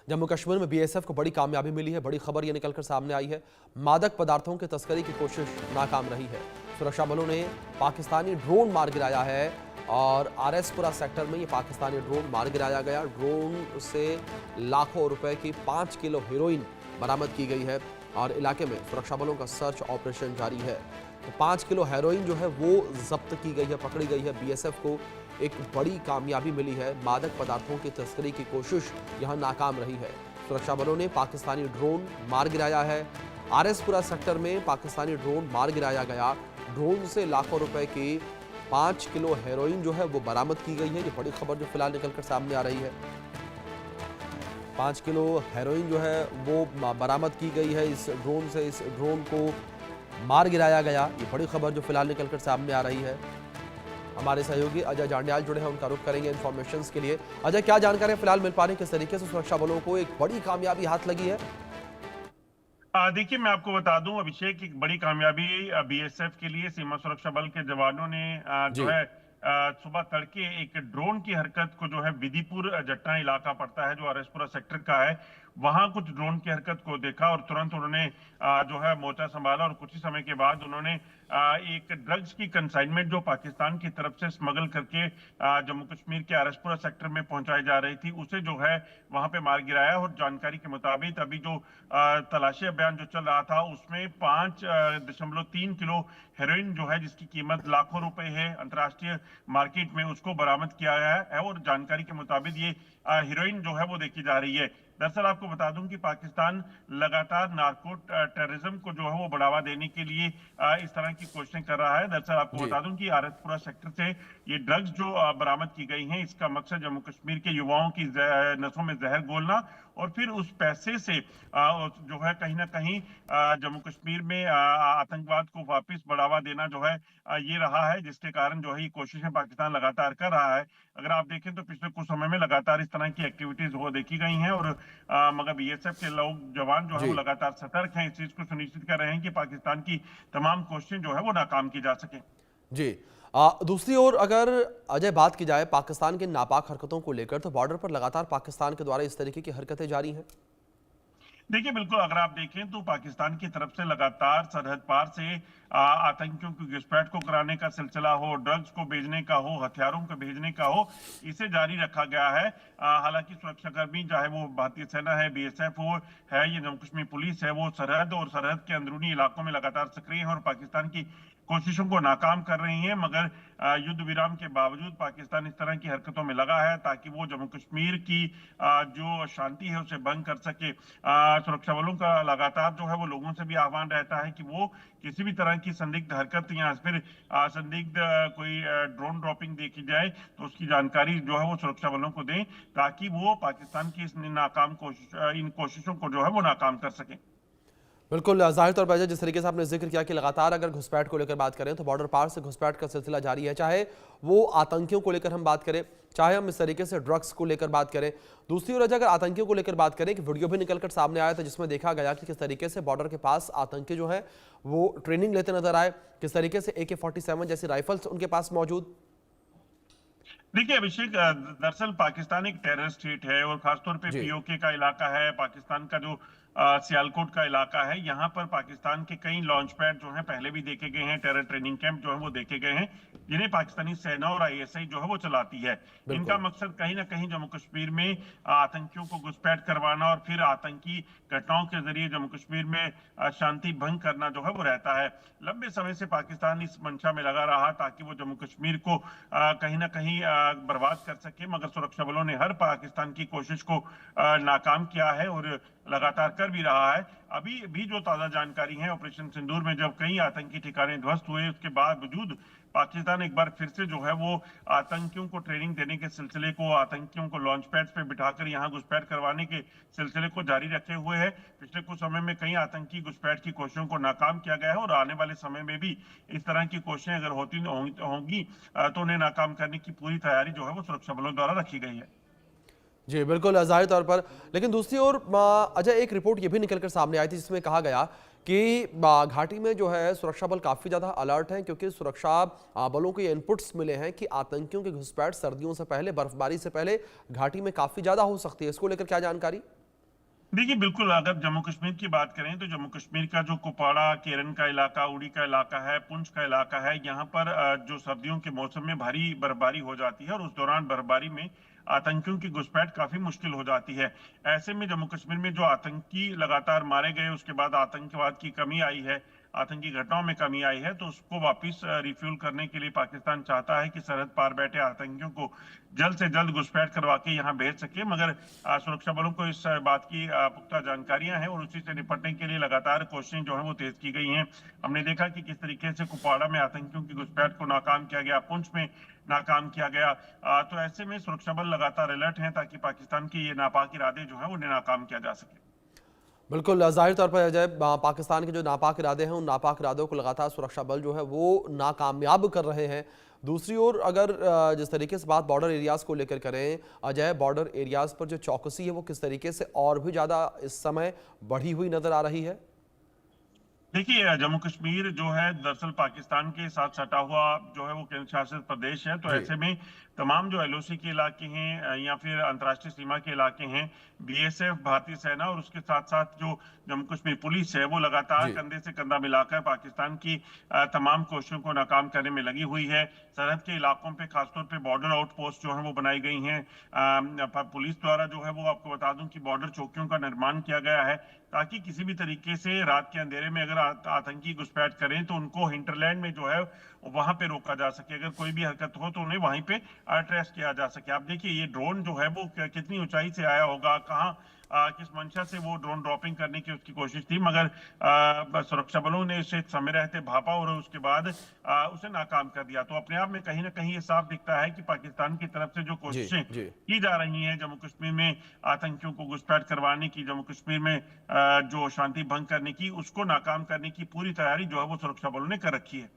जम्मू कश्मीर में बीएसएफ को बड़ी कामयाबी मिली है। बड़ी खबर ये निकलकर सामने आई है, मादक पदार्थों की तस्करी की कोशिश नाकाम रही है। सुरक्षा बलों ने पाकिस्तानी ड्रोन मार गिराया है और आरएसपुरा सेक्टर में ये पाकिस्तानी ड्रोन मार गिराया गया। ड्रोन से लाखों रुपए की 5 किलो हेरोइन बरामद की गई है और इलाके में सुरक्षा बलों का सर्च ऑपरेशन जारी है। तो 5 किलो हेरोइन जो है वो जब्त की गई है, पकड़ी गई है। बीएसएफ को एक बड़ी कामयाबी मिली है। मादक पदार्थों की तस्करी की कोशिश यहां नाकाम रही है। सुरक्षा बलों ने पाकिस्तानी ड्रोन मार गिराया है। आरएसपुरा सेक्टर में पाकिस्तानी ड्रोन मार गिराया गया। ड्रोन से लाखों रुपए की 5 किलो हेरोइन जो है वो बरामद की गई है। ये बड़ी खबर जो फिलहाल निकलकर सामने आ रही है। 5 किलो हेरोइन जो है वो बरामद की गई है इस ड्रोन से। इस ड्रोन को मार गिराया गया। ये बड़ी खबर जो फिलहाल निकलकर सामने आ रही है। हमारे सहयोगी अजय जांडियाल जुड़े हैं, उनका रुख करेंगे इन्फॉर्मेशन के लिए। अजय, क्या जानकारी फिलहाल मिल पा रही है, किस तरीके से सुरक्षा बलों को एक बड़ी कामयाबी हाथ लगी है? देखिए, मैं आपको बता दूं अभिषेक, एक बड़ी कामयाबी बीएसएफ के लिए सीमा सुरक्षा बल के जवानों ने जो जी। है सुबह तड़के एक ड्रोन की हरकत को जो है विधिपुर जट्टा इलाका पड़ता है जो आरएसपुरा सेक्टर का है, वहां कुछ ड्रोन की हरकत को देखा और तुरंत उन्होंने जो है मोर्चा संभाला और कुछ ही समय के बाद उन्होंने एक ड्रग्स की कंसाइनमेंट जो पाकिस्तान की तरफ से स्मगल करके जम्मू कश्मीर के आरएसपुरा सेक्टर में पहुंचाई जा रही थी, उसे जो है वहां पे मार गिराया। और जानकारी के मुताबिक अभी जो तलाशी अभियान जो चल रहा था उसमें 5.3 किलो हेरोइन जो है जिसकी कीमत लाखों रुपए है अंतर्राष्ट्रीय मार्केट में, उसको बरामद किया गया है। और जानकारी के मुताबिक ये हीरोइन जो है वो देखी जा रही है। दरअसल आपको बता दूं कि पाकिस्तान लगातार नार्को टेररिज्म को जो है वो बढ़ावा देने के लिए इस तरह की कोशिशें कर रहा है। दरअसल आपको जी। बता दूं कि आरएसपुरा सेक्टर से ये ड्रग्स जो बरामद की गई हैं, इसका मकसद जम्मू कश्मीर के युवाओं की नसों में जहर घोलना और फिर उस पैसे से जो है कहीं ना कहीं जम्मू कश्मीर में आतंकवाद को वापस बढ़ावा देना जो है ये रहा है, जिसके कारण जो है ये कोशिशें पाकिस्तान लगातार कर रहा है। अगर आप देखें तो पिछले कुछ समय में लगातार इस तरह की एक्टिविटीज हो देखी गई हैं और मगर बीएसएफ के लोग जवान जो है वो जी। लगातार सतर्क हैं, इस चीज को सुनिश्चित कर रहे हैं कि पाकिस्तान की तमाम कोशिशें जो है वो नाकाम की जा सके। जी। दूसरी ओर अगर अजय बात की जाए पाकिस्तान की नापाक हरकतों को लेकर, तो बॉर्डर पर लगातार पाकिस्तान के द्वारा इस तरीके की हरकतें जारी हैं। देखिए, बिल्कुल अगर आप देखें तो पाकिस्तान की तरफ से लगातार सरहद पार से आतंकियों की घुसपैठ को कराने का सिलसिला हो, ड्रग्स को भेजने का हो, हथियारों को भेजने का हो, इसे जारी रखा गया है। हालांकि सुरक्षाकर्मी चाहे वो भारतीय सेना है, बीएसएफ हो है, ये जम्मू कश्मीर पुलिस है, वो सरहद और सरहद के अंदरूनी इलाकों में लगातार सक्रिय है और पाकिस्तान की कोशिशों को नाकाम कर रही है। मगर युद्ध विराम के बावजूद पाकिस्तान इस तरह की हरकतों में लगा है ताकि वो जम्मू कश्मीर की जो शांति है उसे भंग कर सके। सुरक्षा बलों का लगातार जो है वो लोगों से भी आह्वान रहता है कि वो किसी भी तरह की संदिग्ध हरकत या फिर संदिग्ध कोई ड्रोन ड्रॉपिंग देखी जाए तो उसकी जानकारी जो है वो सुरक्षा बलों को दें ताकि वो पाकिस्तान की इस नाकाम कोशिश इन कोशिशों को जो है वो नाकाम कर सके। बिल्कुल, जाहिर तौर पर जिस तरीके से आपने जिक्र किया कि लगातार अगर घुसपैठ को लेकर बात करें तो बॉर्डर पार से घुसपैठ का सिलसिला जारी है, चाहे वो आतंकियों को लेकर हम बात करें, चाहे हम इस तरीके से ड्रग्स को लेकर बात करें। दूसरी ओर अगर आतंकियों को लेकर बात करें, कि वीडियो भी निकलकर सामने आया था जिसमें देखा गया कि किस तरीके से बॉर्डर के पास आतंकी जो है वो ट्रेनिंग लेते नजर आए, किस तरीके से AK-47 जैसी राइफल्स उनके पास मौजूद। देखिए अभिषेक, दरअसल पाकिस्तान एक टेरर स्टेट है और खासतौर पे जी। पीओके का इलाका है। पाकिस्तान का जो सियालकोट का इलाका है, यहाँ पर पाकिस्तान के कई लॉन्च पैड जो हैं पहले भी देखे गए हैं, टेरर ट्रेनिंग कैंप जो है वो देखे गए हैं, जिन्हें पाकिस्तानी सेना और आईएसआई जो है वो चलाती है। इनका बिल्कुल। मकसद कहीं ना कहीं जम्मू कश्मीर में आतंकियों को घुसपैठ करवाना और फिर आतंकी घटनाओं के जरिए जम्मू कश्मीर में शांति भंग करना जो है वो रहता है। लंबे समय से पाकिस्तान इस मंशा में लगा रहा ताकि वो जम्मू कश्मीर को कहीं ना कहीं बर्बाद कर सके, मगर सुरक्षा बलों ने हर पाकिस्तान की कोशिश को नाकाम किया है और लगातार कर भी रहा है। अभी भी जो ताजा जानकारी है, ऑपरेशन सिंदूर में जब कई आतंकी ठिकाने ध्वस्त हुए उसके बावजूद पाकिस्तान एक बार फिर से जो है वो आतंकियों को ट्रेनिंग देने के सिलसिले को, आतंकियों को लॉन्च पैड्स पे बिठाकर यहाँ घुसपैठ करवाने के सिलसिले को जारी रखे हुए है। पिछले कुछ समय में कई आतंकी घुसपैठ की कोशिशों को नाकाम किया गया है और आने वाले समय में भी इस तरह की कोशिशें अगर होंगी तो उन्हें नाकाम करने की पूरी तैयारी जो है वो सुरक्षा बलों द्वारा रखी गई है। जी बिल्कुल, जाहिर तौर पर। लेकिन दूसरी ओर अजय, एक रिपोर्ट ये भी निकलकर सामने आई थी जिसमें कहा गया कि घाटी में जो है सुरक्षा बल काफ़ी ज़्यादा अलर्ट हैं, क्योंकि सुरक्षा बलों को ये इनपुट्स मिले हैं कि आतंकियों की घुसपैठ सर्दियों से पहले, बर्फबारी से पहले घाटी में काफ़ी ज़्यादा हो सकती है। इसको लेकर क्या जानकारी? देखिए बिल्कुल, अगर जम्मू कश्मीर की बात करें तो जम्मू कश्मीर का जो कुपवाड़ा, केरन का इलाका, उड़ी का इलाका है, पुंछ का इलाका है, यहाँ पर जो सर्दियों के मौसम में भारी बर्फबारी हो जाती है और उस दौरान बर्फबारी में आतंकियों की घुसपैठ काफी मुश्किल हो जाती है। ऐसे में जम्मू कश्मीर में जो आतंकी लगातार मारे गए, उसके बाद आतंकवाद की कमी आई है, आतंकी घटनाओं में कमी आई है, तो उसको वापस रिफ्यूल करने के लिए पाकिस्तान चाहता है कि सरहद पार बैठे आतंकियों को जल्द से जल्द घुसपैठ करवा के यहाँ भेज सके। मगर सुरक्षा बलों को इस बात की पुख्ता जानकारियां हैं और उसी से निपटने के लिए लगातार कोशिशें जो है वो तेज की गई हैं। हमने देखा कि किस तरीके से कुपवाड़ा में आतंकियों की घुसपैठ को नाकाम किया गया, पुंछ में नाकाम किया गया। तो ऐसे में सुरक्षा बल लगातार अलर्ट हैं ताकि पाकिस्तान के ये नापाक इरादे जो है उन्हें नाकाम किया जा सके। बिल्कुल जाहिर तौर पर अजय, पाकिस्तान के जो नापाक इरादे हैं उन नापाक इरादों को लगातार सुरक्षा बल जो है वो नाकामयाब कर रहे हैं। दूसरी ओर अगर जिस तरीके से बात बॉर्डर एरियाज को लेकर करें अजय, बॉर्डर एरियाज पर जो चौकसी है वो किस तरीके से और भी ज़्यादा इस समय बढ़ी हुई नजर आ रही है? देखिए जम्मू कश्मीर जो है दरअसल पाकिस्तान के साथ सटा हुआ जो है वो केंद्र शासित प्रदेश है। तो जी। ऐसे में तमाम जो एलओसी के इलाके हैं या फिर अंतर्राष्ट्रीय सीमा के इलाके हैं, बीएसएफ, भारतीय सेना और उसके साथ साथ जो जम्मू कश्मीर पुलिस है वो लगातार जी। कंधे से कंधा मिलाकर पाकिस्तान की तमाम कोशिशों को नाकाम करने में लगी हुई है। सरहद के इलाकों पे खासतौर पे बॉर्डर आउटपोस्ट जो है वो बनाई गई हैं। पुलिस द्वारा जो है वो आपको बता दूं कि बॉर्डर चौकियों का निर्माण किया गया है ताकि किसी भी तरीके से रात के अंधेरे में अगर आतंकी घुसपैठ करें तो उनको हिंटरलैंड में जो है वहां पे रोका जा सके, अगर कोई भी हरकत हो तो उन्हें वहीं पे ट्रेस किया जा सके। आप देखिए ये ड्रोन जो है वो कितनी ऊंचाई से आया होगा, कहाँ किस मंशा से वो ड्रोन ड्रॉपिंग करने की उसकी कोशिश थी, मगर सुरक्षा बलों ने इसे समय रहते भापा और उसके बाद उसे नाकाम कर दिया। तो अपने आप में कहीं ना कहीं ये साफ दिखता है कि पाकिस्तान की तरफ से जो जी। कोशिशें जी। की जा रही हैं जम्मू कश्मीर में आतंकियों को घुसपैठ करवाने की, जम्मू कश्मीर में जो शांति भंग करने की, उसको नाकाम करने की पूरी तैयारी जो है वो सुरक्षा बलों ने कर रखी है।